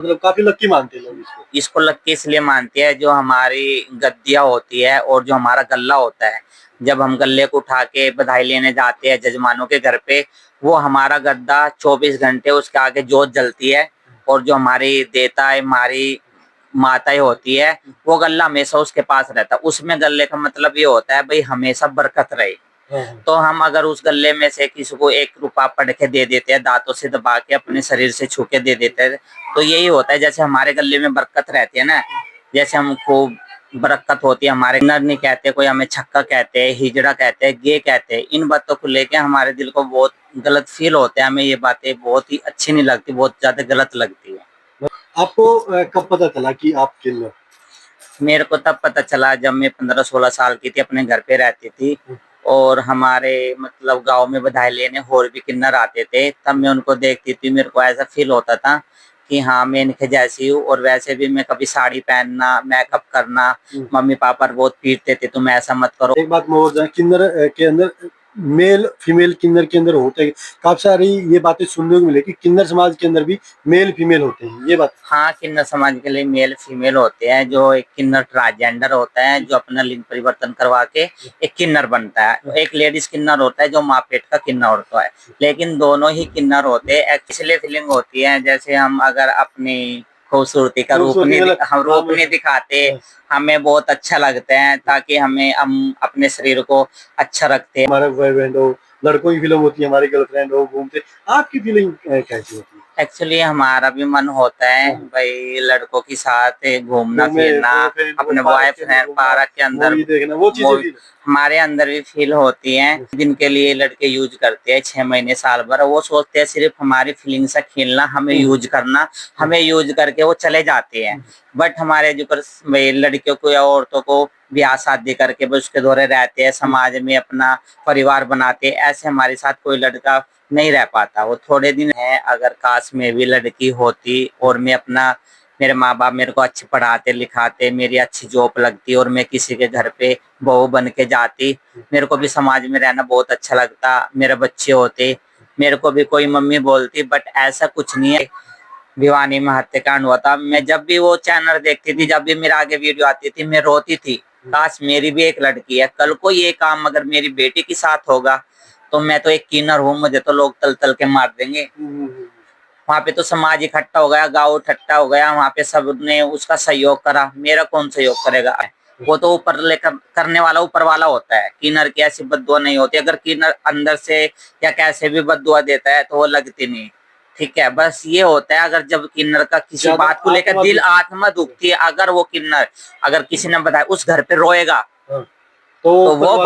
मतलब काफी लक्की मानते हैं लोग इसको। इसको लक्की इसलिए मानते हैं, जो हमारी गद्दियाँ होती है और जो हमारा गल्ला होता है, जब हम गल्ले को उठा के बधाई लेने जाते हैं जजमानों के घर पे, वो हमारा गद्दा 24 घंटे उसके आगे जोत जलती है। और जो हमारी देता है, हमारी माताएं होती है, वो गल्ला हमेशा उसके पास रहता है। उसमें गल्ले का मतलब ये होता है भाई हमेशा बरकत रहे। तो हम अगर उस गल्ले में से किसी को 1 रुपया पढ़ के दे देते हैं, दांतों से दबा के अपने शरीर से छू के दे देते हैं, तो यही होता है जैसे हमारे गले में बरकत रहती है ना, जैसे हमको बरकत होती है। हमारे नर नहीं कहते, कोई हमें छक्का कहते हैं, हिजड़ा कहते हैं, गे कहते हैं। इन बातों को लेके हमारे दिल को बहुत गलत फील होता है, हमें ये बातें बहुत ही अच्छी नहीं लगती, बहुत ज्यादा गलत लगती है। आपको कब पता चला कि आप किन्नर? मेरे को तब पता चला जब मैं 15-16 साल की थी, अपने घर पे रहती थी और हमारे मतलब गांव में बधाई लेने और भी किन्नर आते थे। तब मैं उनको देखती थी, मेरे को ऐसा फील होता था कि हाँ मैं इनके जैसी हूँ। और वैसे भी मैं कभी साड़ी पहनना, मेकअप करना, मम्मी पापा बहुत पीटते थे तुम ऐसा मत करो। एक बात मैं और जान, किन्नर के अंदर मेल फीमेल किन्नर के अंदर होते हैं, काफी सारी ये बातें सुनने को मिले कि किन्नर समाज के अंदर भी मेल फीमेल होते हैं, ये बात? हाँ, किन्नर समाज के लिए मेल फीमेल होते हैं। जो एक किन्नर ट्रांसजेंडर होता है, जो अपना लिंग परिवर्तन करवा के एक किन्नर बनता है। एक लेडीज किन्नर होता है जो माँ पेट का किन्नर होता है। लेकिन दोनों ही किन्नर होते हैं। इसलिए फीलिंग होती है जैसे हम अगर अपनी खूबसूरती का रूप नहीं दिखाते, हमें बहुत अच्छा लगता है, ताकि हम अपने शरीर को अच्छा रखते हैं। हमारा बॉयफ्रेंड हो, लड़कों की फीलिंग होती है, हमारी गर्लफ्रेंड हो, घूमते, आपकी फीलिंग कैसी होती है? एक्चुअली हमारा भी मन होता है भाई लड़कों के साथ घूमना फिरना, अपने बॉयफ्रेंड पार्क के अंदर देखना, वो चीजें हमारे अंदर भी फील होती हैं। जिनके लिए लड़के यूज करते हैं 6 महीने साल भर, वो सोचते हैं सिर्फ हमारी फीलिंग से खेलना, हमें यूज करना, हमें यूज करके वो चले जाते हैं। बट हमारे जो लड़कियों को या औरतों को ब्याह शादी करके बस उसके दौरे रहते हैं, समाज में अपना परिवार बनाते हैं। ऐसे हमारे साथ कोई लड़का नहीं रह पाता। वो थोड़े दिन है, अगर काश में भी लड़की होती और मैं अपना, मेरे माँ बाप मेरे को अच्छे पढ़ाते लिखाते, मेरी अच्छी जॉब लगती और मैं किसी के घर पे बहू बन के जाती, मेरे को भी समाज में रहना बहुत अच्छा लगता। मेरे बच्चे होते, मेरे को भी कोई मम्मी बोलती। बट ऐसा कुछ नहीं है। भिवानी में हत्याकांड हुआ था, मैं जब भी वो चैनल देखती थी, जब भी मेरे आगे वीडियो आती थी, मैं रोती थी। काश मेरी भी एक लड़की है। कल को ये काम अगर मेरी बेटी के साथ होगा तो मैं तो एक किन्नर हूँ, मुझे तो लोग तल तल के मार देंगे। वहाँ पे तो समाज इकट्ठा हो गया, गाँव इकट्ठा हो गया, वहाँ पे सबने उसका सहयोग करा। मेरा कौन सहयोग करेगा? वो तो ऊपर लेकर करने वाला ऊपर वाला होता है। किन्नर की ऐसी बद्दुआ नहीं होती। अगर किन्नर अंदर से या कैसे भी बद्दुआ देता है तो वो लगती नहीं। ठीक है, बस ये होता है अगर जब किन्नर का किसी बात को लेकर दिल आत्मा दुखती है, अगर वो किन्नर अगर किसी ने बताया उस घर पे रोएगा तो वो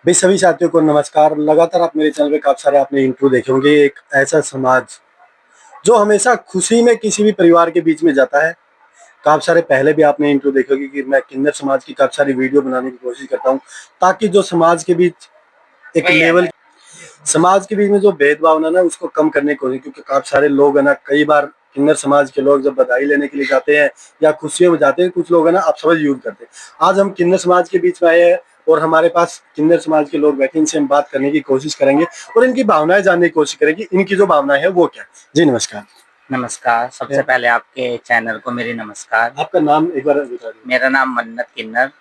भाई सभी साथियों को नमस्कार। लगातार आप मेरे चैनल पे काफी सारे आपने इंट्रो देखे होंगे। एक ऐसा समाज जो हमेशा खुशी में किसी भी परिवार के बीच में जाता है। काफी सारे पहले भी आपने इंट्रो देखे होंगे कि मैं किन्नर समाज की काफी सारी वीडियो बनाने की कोशिश करता हूँ, ताकि जो समाज के बीच एक लेवल, समाज के बीच में जो भेदभाव ना उसको कम करने की कोशिश। क्योंकि काफी सारे लोग है ना, कई बार किन्नर समाज के लोग जब बधाई लेने के लिए जाते हैं या खुशियों में जाते हैं, कुछ लोग है ना आप समझ यूज करते हैं। आज हम किन्नर समाज के बीच में आए हैं और हमारे पास किन्नर समाज के लोग बैठे, इनसे हम बात करने की कोशिश करेंगे और इनकी भावनाएं जानने की कोशिश करेंगे। इनकी जो भावनाएं है वो क्या है। जी नमस्कार। नमस्कार। सबसे पहले आपके चैनल को मेरी नमस्कार। आपका नाम एक बार बता दीजिए। मेरा नाम मन्नत किन्नर।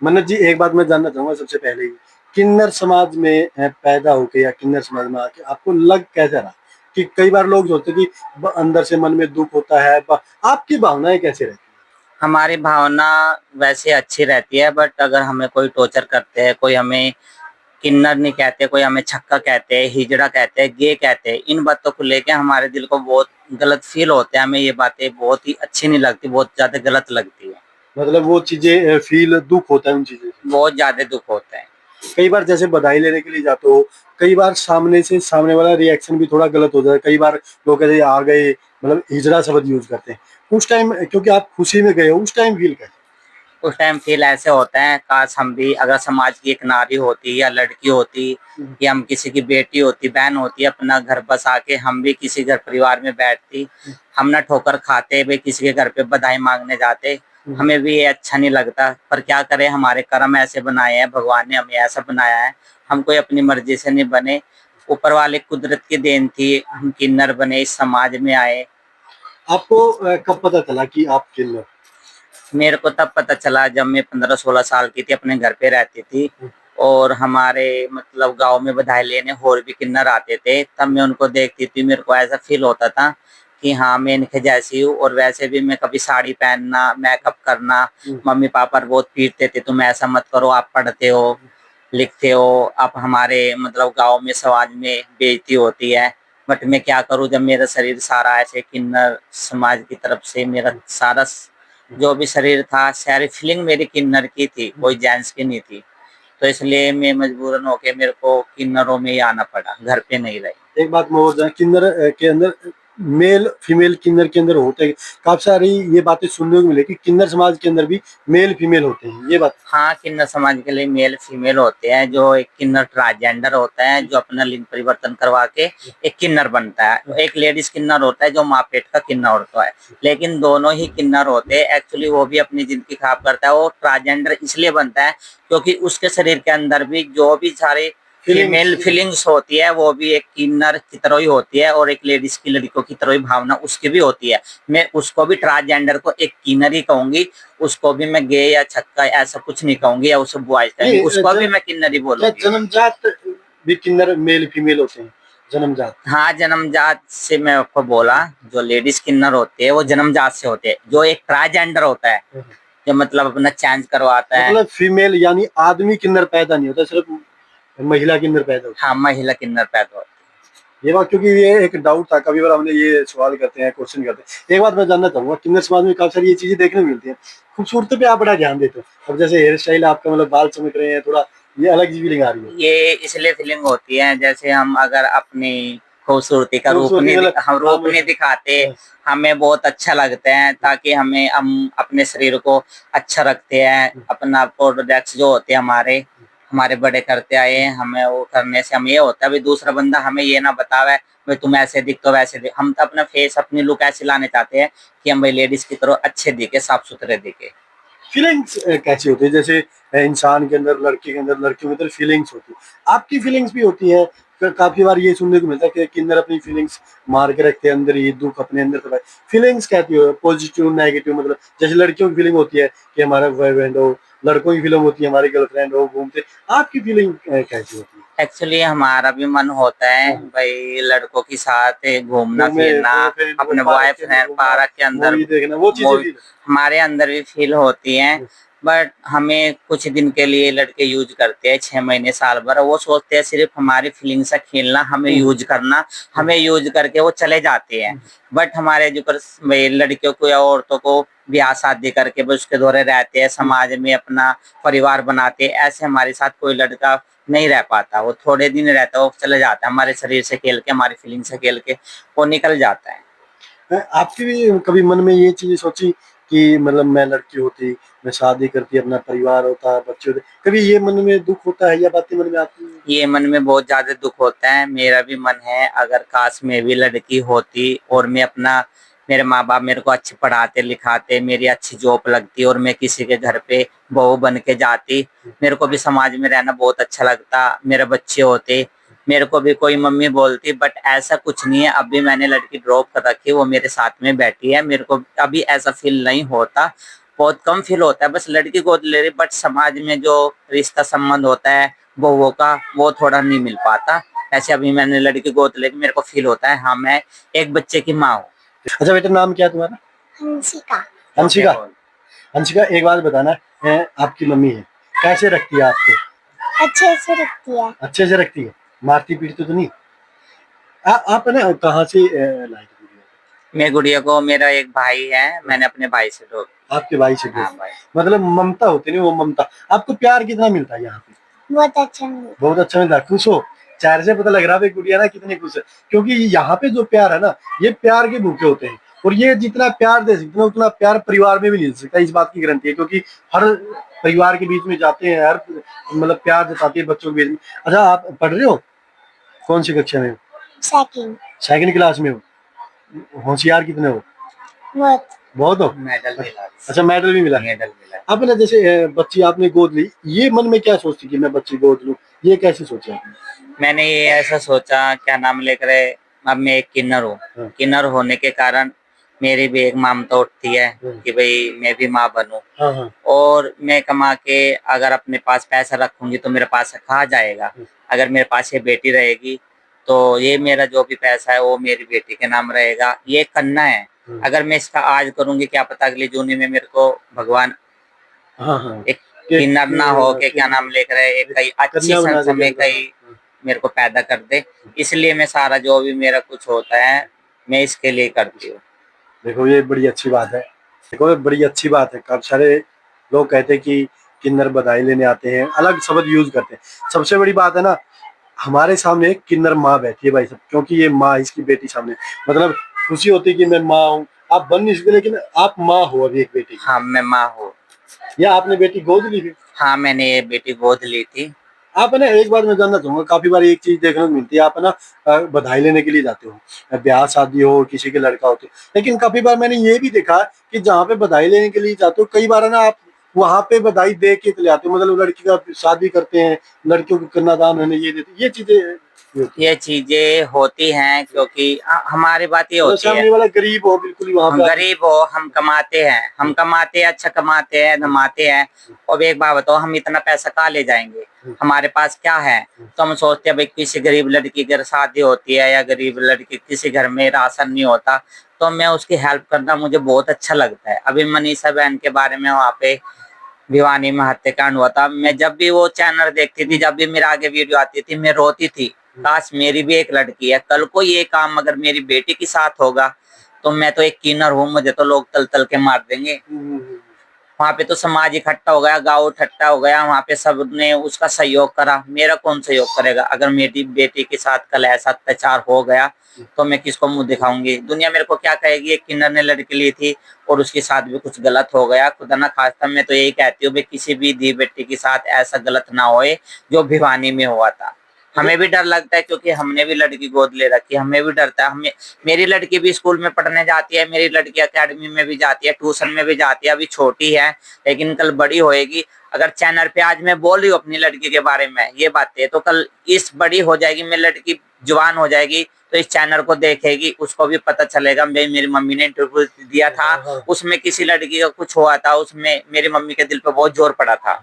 मन्नत जी, एक बात मैं जानना चाहूंगा सबसे पहले ही, किन्नर समाज में पैदा होके या किन्नर समाज में आके आपको लग कैसा रहा? कि कई बार लोग सोचते कि अंदर से मन में दुख होता है, आपकी भावनाएं कैसे रहती है? हमारी भावना वैसे अच्छी रहती है, बट अगर हमें कोई टॉर्चर करते हैं, कोई हमें किन्नर नहीं कहते, कोई हमें छक्का कहते हैं, हिजड़ा कहते हैं, गे कहते हैं, इन बातों को लेके हमारे दिल को बहुत गलत फील होता है। हमें ये बातें बहुत ही अच्छी नहीं लगती, बहुत ज्यादा गलत लगती है। मतलब वो चीजें फील, दुख होता है उन चीजें से? बहुत ज्यादा दुख होता है। कई बार जैसे बधाई लेने के लिए जाते हो, कई बार सामने वाला रिएक्शन भी थोड़ा गलत हो जाता है। कई बार लोग कहते हैं आ गए, मतलब हिजड़ा शब्द यूज करते हैं उस टाइम, क्योंकि आप खुशी में गए हो, उस टाइम फील कैसे? उस टाइम फील ऐसे होता है काश हम भी अगर समाज की एक नारी होती या लड़की होती या हम किसी की बेटी होती, बहन होती, अपना घर बसा के हम भी किसी घर परिवार में बैठती, हम ना ठोकर खाते भाई किसी के घर पे बधाई मांगने जाते, हमें भी ये अच्छा नहीं लगता। पर क्या करें, हमारे कर्म ऐसे बनाए हैं, भगवान ने हमें ऐसा बनाया है, हम कोई अपनी मर्जी से नहीं बने, ऊपर वाले कुदरत की देन थी, हम किन्नर बने, इस समाज में आए। आपको कब पता चला कि आप किन्नर? मेरे को तब पता चला जब मैं 15-16 साल की थी, अपने घर पे रहती थी और हमारे मतलब गांव में बधाई लेने और भी किन्नर आते थे। तब मैं उनको देखती थी, मेरे को ऐसा फील होता था कि हाँ मैं इनके जैसी हूँ। और वैसे भी मैं कभी साड़ी पहनना, मेकअप करना, मम्मी पापा बहुत पीटते थे, तुम ऐसा मत करो, आप पढ़ते हो लिखते हो, आप हमारे मतलब गांव में समाज में बेइज्जती होती है। बट मैं क्या करूं, जब मेरा शरीर सारा ऐसे किन्नर समाज की तरफ से मेरा सारा जो भी शरीर था, सारी फीलिंग मेरी किन्नर की थी, कोई जेंट्स की नहीं थी। तो इसलिए मैं मजबूरन होके मेरे को किन्नरों में ही आना पड़ा, घर पे नहीं रही। एक बात मैं और जान, किन्नर के अंदर मेल फीमेल किन्नर के अंदर होते हैं, काफी सारी ये बातें सुनने को मिले कि किन्नर समाज के अंदर भी मेल फीमेल होते हैं, ये बात? हाँ, किन्नर समाज के लिए मेल फीमेल होते हैं। जो एक किन्नर ट्रांसजेंडर होता है, जो अपना लिंग परिवर्तन करवा के एक किन्नर बनता है। एक लेडीज किन्नर होता है जो माँ पेट का किन्नर होता है। लेकिन दोनों ही किन्नर होते हैं, एक्चुअली वो भी अपनी जिंदगी खराब करता है। वो ट्रांसजेंडर इसलिए बनता है क्योंकि उसके शरीर के अंदर भी जो भी सारे फीमेल फीलिंग्स होती है वो भी एक किन्नर की तरह ही होती है, और एक लेडीज की लड़कियों की तरह ही भावना उसकी भी होती है। मैं उसको भी ट्रांसजेंडर को एक किन्नर ही कहूंगी, उसको भी मैं गे या छक्का ऐसा कुछ नहीं कहूंगी, या उसे बॉयज कहूंगी, उसको भी मैं किन्नर ही क्या बोलूंगी। जन्मजात भी किन्नर मेल फीमेल होते हैं? जन्मजात? हाँ, जन्मजात से मैं आपको बोला, जो लेडीज किन्नर होते हैं वो जन्मजात से होते हैं। जो एक ट्रांसजेंडर होता है, जो मतलब अपना चेंज करवाता है। मतलब फीमेल यानी आदमी किन्नर पैदा नहीं होता, सिर्फ महिला किन्नर पैदा होती हाँ, महिला किन्नर पैदा होती है। ये बात, क्योंकि ये एक डाउट था, कभी बार हमने ये सवाल करते हैं, क्वेश्चन करते हैं। एक बात मैं जानना चाहूंगा, किन्नर समाज में काफी सारी ये चीजें देखने को मिलती हैं, खूबसूरती पे आप बड़ा ध्यान देते हो। अब जैसे हेयर स्टाइल आपका, मतलब बाल चमक रहे हैं थोड़ा, ये अलग जी फीलिंग आ रही है। है। ये इसलिए फीलिंग होती है, जैसे हम अगर अपनी खूबसूरती का रूप खूबसूरती नहीं मतलब हम रूप नहीं दिखाते, हमें बहुत अच्छा लगता है, ताकि हम अपने शरीर को अच्छा रखते हैं। अपना प्रोडक्ट्स जो होते हैं हमारे बड़े करते आए हैं, हमें वो करने से हम ये होता है भाई दूसरा बंदा हमें ये ना बतावे भाई तुम ऐसे दिख तो वैसे दिख। हम तो अपना फेस, अपनी लुक ऐसे लाने चाहते हैं कि हम भाई लेडीज की तरह अच्छे दिखे, साफ सुथरे दिखे। फीलिंग्स कैसी होती है? जैसे इंसान के अंदर, लड़के के अंदर, लड़कियों के अंदर फीलिंग्स होती है, आपकी फीलिंग्स भी होती है? फिर काफी बार ये सुनने को मिलता है कि किन्नर अपनी फीलिंग्स मार के रखते हैं अंदर, ये दुख अपने अंदर दबाए। फीलिंग्स कहती हो पॉजिटिव नेगेटिव, मतलब जैसे लड़कियों की फीलिंग होती है कि हमारा बॉयफ्रेंड हो, लड़कों की फीलिंग होती है हमारी गर्लफ्रेंड हो, घूमते। आपकी फीलिंग कैसी होती है? एक्चुअली हमारा भी मन होता है भाई लड़कों के साथ घूमना फिरना, अपने बॉयफ्रेंड पार्क के अंदर मूवी देखना, वो चीजें मूवी हमारे अंदर भी फील होती हैं। बट हमें कुछ दिन के लिए लड़के यूज करते हैं, 6 महीने साल भर। वो सोचते हैं सिर्फ हमारी फीलिंग से खेलना, हमें यूज करना, हमें यूज करके वो चले जाते हैं। बट हमारे जो लड़कियों को या औरतों को ब्याह शादी करके बस उसके दौरे रहते हैं, समाज में अपना परिवार बनाते हैं। ऐसे हमारे साथ कोई लड़का नहीं रह पाता, वो थोड़े दिन रहता है, वो चले जाता है, हमारे शरीर से खेल के, हमारी फीलिंग से खेल के वो निकल जाता है। आपकी भी कभी मन में ये चीज सोची कि मतलब मैं लड़की होती, मैं शादी करती, अपना परिवार होता, बच्चे होते, कभी ये मन में दुख होता है या बातें मन में आती है? ये मन में बहुत ज्यादा दुख होता है। मेरा भी मन है अगर काश मैं भी लड़की होती और मैं अपना, मेरे माँ बाप मेरे को अच्छे पढ़ाते लिखाते, मेरी अच्छी जॉब लगती और मैं किसी के घर पे बहू बन के जाती, मेरे को भी समाज में रहना बहुत अच्छा लगता, मेरे बच्चे होते, मेरे को भी कोई मम्मी बोलती। बट ऐसा कुछ नहीं है, अभी मैंने लड़की ड्रॉप कर रखी, वो मेरे साथ में बैठी है, मेरे को अभी ऐसा फील नहीं होता, बहुत कम फील होता है। बस लड़की गोद ले रही, बट समाज में जो रिश्ता संबंध होता है बहुओं का, वो थोड़ा नहीं मिल पाता। ऐसे अभी मैंने लड़की गोद लेके मेरे को फील होता है हाँ मैं एक बच्चे की माँ हूँ। अच्छा बेटा, नाम क्या है तुम्हारा? हंसिका। हंसिका। हंसिका, एक बात बताना है, आपकी मम्मी है, कैसे रखती है आपको? अच्छे से रखती है। अच्छे से रखती है? मारती पीटती तो नहीं? आप ना कहाँ से लाई थी गुड़िया? मैं गुड़िया को, मेरा एक भाई है, मैंने अपने भाई से ढो। आपके भाई से? हाँ भाई। मतलब ममता होती नहीं, वो ममता। आपको प्यार कितना मिलता है यहाँ पे? बहुत अच्छा मिलता। बहुत अच्छा मिलता है। खुश हो? चेहरे से पता लग रहा है गुड़िया ना कितनी खुश है, क्योंकि यहाँ पे जो प्यार है ना, ये प्यार के भूखे होते हैं। और ये जितना प्यार दे सकते हैं उतना प्यार परिवार में भी नहीं दे सकता, इस बात की गारंटी है, क्योंकि हर परिवार के बीच में जाते हैं, हर मतलब प्यार जताती है बच्चों के बीच में। अच्छा, आप पढ़ रहे हो? कौन सी कक्षा में हो? सेकंड। सेकंड क्लास में हो? होशियार कितने हो? बहुत। बहुत हो? मेडल मिला। अच्छा, मेडल भी मिला? मेडल मिला। अब ना जैसे बच्ची आपने गोद ली, ये मन में क्या सोचती कि मैं बच्ची गोद लूं, ये कैसे सोचा आपने? मैंने ये ऐसा सोचा, क्या नाम लेकर अब मैं एक किन्नर हूँ, हाँ। किन्नर होने के कारण मेरी भी एक ममता उठती है कि भाई मैं भी माँ बनूं। हाँ हाँ। और मैं कमा के अगर अपने पास पैसा रखूंगी तो मेरे पास कहाँ जाएगा। अगर मेरे पास ये बेटी रहेगी तो ये मेरा जो भी पैसा है वो मेरी बेटी के नाम रहेगा। ये करना है। अगर मैं इसका आज करूंगी, क्या पता अगली जूनी में मेरे को भगवान हाँ हाँ। एक किन्नर ना हो के क्या नाम लेकर एक कई अच्छी कन्या बना संस्था में देगा। कई मेरे को पैदा कर दे। इसलिए मैं सारा जो भी मेरा कुछ होता है मैं इसके लिए करती हूँ। देखो ये बड़ी अच्छी बात है। देखो ये बड़ी अच्छी बात है। काफी सारे लोग कहते हैं कि किन्नर बधाई लेने आते हैं, अलग शब्द यूज करते हैं। सबसे बड़ी बात है ना, हमारे सामने एक किन्नर माँ बैठी है भाई साहब, क्योंकि ये माँ इसकी बेटी सामने, मतलब खुशी होती है कि मैं माँ हूँ। आप बन नहीं सकते लेकिन आप माँ हो अभी एक बेटी की। हाँ मैं माँ हूँ। या आपने बेटी गोद ली थी? हाँ मैंने ये बेटी गोद ली थी। आप है ना, एक बार मैं जानना चाहूंगा, काफी बार एक चीज देखने को मिलती है, आप है ना बधाई लेने के लिए जाते हो, ब्याह शादी हो, किसी के लड़का होते, लेकिन काफी बार मैंने ये भी देखा कि जहाँ पे बधाई लेने के लिए जाते हो, कई बार है ना आप वहां पे बधाई दे के चले आते हो, मतलब लड़की का शादी करते हैं, लड़कियों को कन्यादान होने ये देते, ये चीजें होती ये चीजें होती हैं क्योंकि हमारी बात ये है। होती है, सामने वाला गरीब हो बिल्कुल ही, वहां हम पे गरीब हो, हम कमाते हैं, हम कमाते हैं, अच्छा कमाते हैं, कमाते हैं। और एक बात बताओ, हम इतना पैसा कहाँ ले जाएंगे, हमारे पास क्या है। तो हम सोचते हैं भाई किसी गरीब लड़की की शादी होती है या गरीब लड़की किसी घर में राशन नहीं होता तो मैं उसकी हेल्प करना मुझे बहुत अच्छा लगता है। अभी मनीषा बहन के बारे में वहाँ पे भिवानी में हत्याकांड हुआ था, मैं जब भी वो चैनल देखती थी, जब भी मेरे आगे वीडियो आती थी, मैं रोती थी, काश मेरी भी एक लड़की है। कल को ये काम अगर मेरी बेटी के साथ होगा तो मैं तो एक किन्नर हूँ, मुझे तो लोग तल तल के मार देंगे। वहाँ पे तो समाज इकट्ठा हो गया, गांव इकट्ठा हो गया, वहाँ पे सबने उसका सहयोग करा, मेरा कौन सहयोग करेगा। अगर मेरी बेटी के साथ कल ऐसा अत्याचार हो गया तो मैं किसको मुंह दिखाऊंगी, दुनिया मेरे को क्या कहेगी। एक किन्नर ने लड़की ली थी और उसके साथ भी कुछ गलत हो गया, खुदा ना खास्ता। मैं तो यही कहती हूँ किसी भी दी बेटी के साथ ऐसा गलत ना होए जो भिवानी में हुआ था। हमें भी डर लगता है क्योंकि हमने भी लड़की गोद ले रखी है, हमें भी डरता है। हमें, मेरी लड़की भी स्कूल में पढ़ने जाती है, मेरी लड़की एकेडमी में भी जाती है, ट्यूशन में भी जाती है। अभी छोटी है लेकिन कल बड़ी होएगी। अगर चैनल पे आज मैं बोल रही हूँ अपनी लड़की के बारे में ये बातें, तो कल इस बड़ी हो जाएगी, मेरी लड़की जवान हो जाएगी तो इस चैनल को देखेगी, उसको भी पता चलेगा मेरी मम्मी ने इंटरव्यू दिया था, उसमें किसी लड़की का कुछ हुआ था, उसमें मेरी मम्मी के दिल पे बहुत जोर पड़ा था।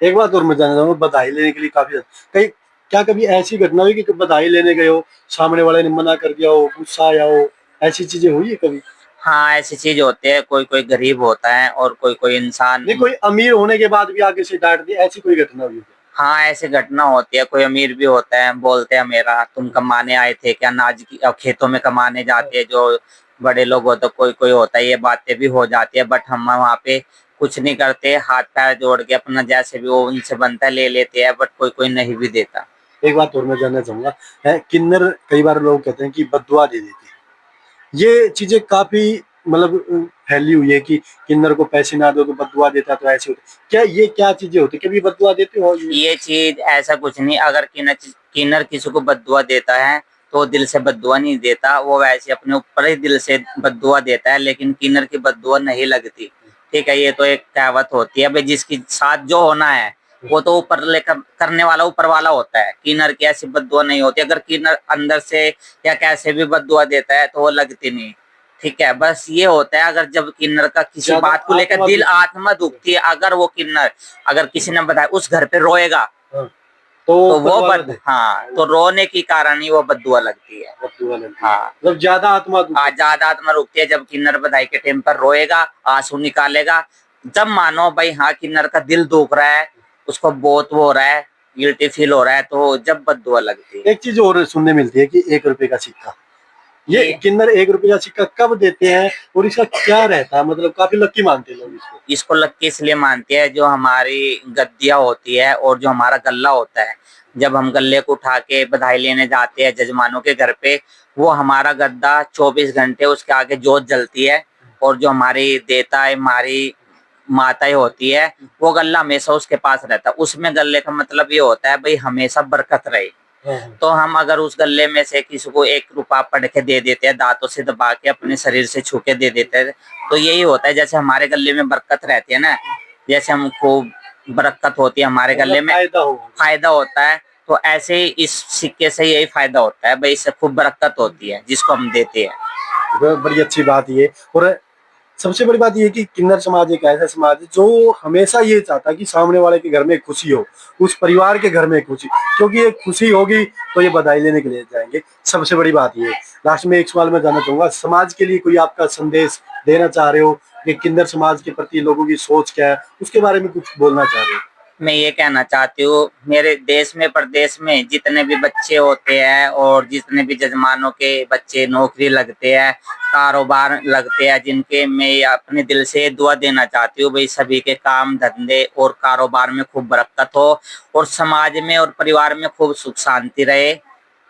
एक बात और मैं जानना चाहूंगा, बधाई लेने के लिए काफी कई, क्या कभी ऐसी घटना हुई कि बधाई लेने गए हो, सामने वाले ने मना कर दिया हो, गुस्सा आया हो, ऐसी चीजें हुई है कभी? हाँ ऐसी चीज होती है, कोई कोई गरीब होता है और कोई कोई इंसान। नहीं, कोई अमीर होने के बाद भी आगे से डांट दिया, ऐसी कोई घटना हुई है? हाँ ऐसी घटना होती है, कोई अमीर भी होता है, बोलते हैं मेरा तुम कमाने आए थे क्या, अनाज की खेतों में कमाने जाते हैं जो बड़े लोग होते, कोई कोई होता है, ये बातें भी हो जाती है। बट हम वहाँ पे कुछ नहीं करते, हाथ पैर जोड़ के अपना जैसे भी वो उनसे बनता है ले लेते हैं, बट कोई कोई नहीं भी देता। एक बात और मैं जानना चाहूंगा, है किन्नर कई बार लोग कहते हैं कि बददुआ दे देते हैं, ये चीजें काफी मतलब फैली हुई है कि किन्नर को पैसे ना दो तो बददुआ देता, तो ऐसे होता है। क्या ये क्या चीजें होती है, कभी बददुआ देते हो? ये चीज ऐसा कुछ नहीं, अगर किन्नर किसी को बद्दुआ देता है तो दिल से बद्दुआ नहीं देता, वो वैसे अपने ऊपर ही दिल से बद्दुआ देता है, लेकिन किन्नर की बद्दुआ नहीं लगती। ठीक है, ये तो एक कहावत होती है भाई, जिसके साथ जो होना है वो तो ऊपर लेकर करने वाला ऊपर वाला होता है, किन्नर की ऐसी बद्दुआ नहीं होती। अगर किन्नर अंदर से या कैसे भी बद्दुआ देता है तो वो लगती नहीं। ठीक है, बस ये होता है अगर जब किन्नर का किसी बात को लेकर दिल आत्मा दुखती है, अगर वो किन्नर अगर किसी ने बताया उस घर पे रोएगा तो वो हाँ, तो रोने के कारण ही वो बद्दुआ लगती है। हाँ मतलब ज्यादा आत्मा ज्यादा आत्मा रुकती है जब किन्नर बधाई के टाइम पर रोएगा, आंसू निकालेगा, जब मानो भाई हाँ किन्नर का दिल दुख रहा है, उसको बहुत वो हो रहा है, गिल्टी फील हो रहा है, तो जब बद्दुआ लगती है। एक चीज और सुनने मिलती है कि 1 रुपए का सिक्का, ये किन्नर 1 रुपए का सिक्का कब देते हैं और इसका क्या रहता है, मतलब काफी लक्की मानते हैं लोग इसको लक्की इसलिए मानते हैं, जो हमारी गद्दिया होती है और जो हमारा गल्ला होता है, जब हम गल्ले को उठा के बधाई लेने जाते हैं जजमानों के घर पे, वो हमारा गद्दा 24 घंटे उसके आगे जोत जलती है, और जो हमारी देता है हमारी माताएं होती है, वो गल्ला हमेशा उसके पास रहता है। उसमें गल्ले का मतलब ये होता है भाई हमेशा बरकत रहे। तो हम अगर उस गल्ले में से किसी को 1 रुपया पढ़ के दे देते हैं, दांतों से दबा के अपने शरीर से छू के दे देते हैं, तो यही होता है जैसे हमारे गले में बरकत रहती है ना, जैसे हमको बरकत होती है हमारे गले में, फायदा होता है, तो ऐसे ही इस सिक्के से यही फायदा होता है भाई, इससे खूब बरकत होती है जिसको हम देते हैं। बड़ी अच्छी बात ये। और सबसे बड़ी बात ये है कि किन्नर समाज एक ऐसा समाज है जो हमेशा ये चाहता है कि सामने वाले के घर में खुशी हो, उस परिवार के घर में खुशी, क्योंकि ये खुशी होगी तो ये बधाई लेने के लिए जाएंगे। सबसे बड़ी बात ये है। लास्ट में एक सवाल मैं जानना चाहूंगा, समाज के लिए कोई आपका संदेश देना चाह रहे हो कि किन्नर समाज के प्रति लोगों की सोच क्या है, उसके बारे में कुछ बोलना चाह रहे हो? मैं ये कहना चाहती हूँ, मेरे देश में प्रदेश में जितने भी बच्चे होते हैं और जितने भी जजमानों के बच्चे नौकरी लगते हैं, कारोबार लगते हैं, जिनके मैं अपने दिल से दुआ देना चाहती हूँ भाई सभी के काम धंधे और कारोबार में खूब बरकत हो और समाज में और परिवार में खूब सुख शांति रहे।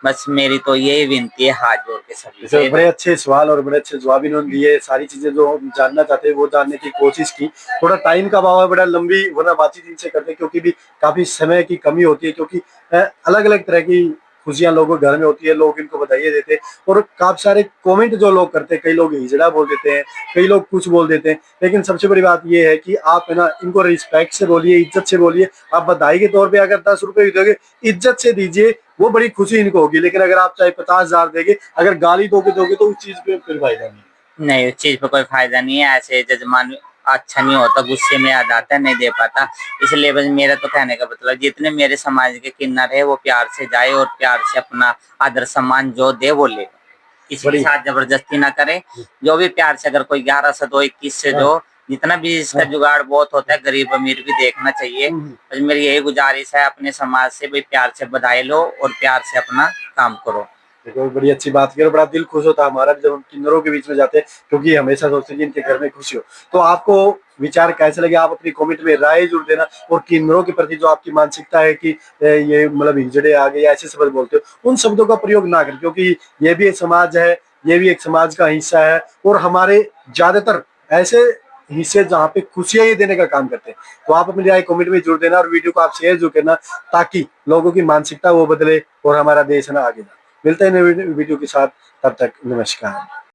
बस मेरी तो यही विनती है हाथ जोड़ के सभी जैसे से। बड़े अच्छे सवाल और बड़े अच्छे जवाब इन्होंने दिए। सारी चीजें जो हम जानना चाहते हैं वो जानने की कोशिश की। थोड़ा टाइम का अभाव है, बड़ा लंबी वरना बातचीत इनसे करते क्योंकि भी काफी समय की कमी होती है, क्योंकि अलग अलग तरह की खुशियां लोगों के घर में होती है, लोग इनको बधाई देते हैं और काफी सारे कमेंट जो लोग करते हैं, कई लोग हिजड़ा बोल देते हैं, कई लोग कुछ बोल देते हैं, लेकिन सबसे बड़ी बात ये है कि आप है ना इनको रिस्पेक्ट से बोलिए, इज्जत से बोलिए। आप बधाई के तौर पे अगर 10 रुपए भी दोगे, इज्जत से दीजिए, वो बड़ी खुशी इनको होगी। लेकिन अगर आप चाहे 50,000 देंगे, अगर गाली दोगे तो उस चीज पे फिर फायदा नहीं। नहीं, उस चीज पे कोई फायदा नहीं है। ऐसे जजमान अच्छा नहीं होता, गुस्से में आ जाता है, नहीं दे पाता। इसलिए बस मेरा तो कहने का मतलब जितने मेरे समाज के किन्नर है वो प्यार से जाए और प्यार से अपना आदर सम्मान जो दे वो ले, किसी के साथ जबरदस्ती ना करे। जो भी प्यार से, अगर कोई 11 से दो, 21 से दो, जितना भी इसका जुगाड़ बहुत होता है, गरीब अमीर भी देखना चाहिए। बस मेरी यही गुजारिश है अपने समाज से, भाई प्यार से बधाई लो और प्यार से अपना काम करो। देखो बड़ी अच्छी बात की और बड़ा दिल खुश होता है हमारा जब हम किन्नरों के बीच में जाते हैं, क्योंकि हमेशा सोचते हैं कि इनके घर में खुशी हो। तो आपको विचार कैसे लगे, आप अपनी कमेंट में राय जरूर देना। और किन्नरों के प्रति जो आपकी मानसिकता है कि ये मतलब हिजड़े आ गए, ऐसे शब्द बोलते हो, उन शब्दों का प्रयोग ना करें, क्योंकि ये भी एक समाज है, ये भी एक समाज का हिस्सा है। और हमारे ज्यादातर ऐसे हिस्से जहाँ पे खुशियां ये देने का काम करते हैं। तो आप अपनी राय कमेंट में जरूर देना और वीडियो को आप शेयर जरूर करना, ताकि लोगों की मानसिकता वो बदले और हमारा देश है ना आगे जाए। मिलते हैं नए वीडियो के साथ, तब तक नमस्कार।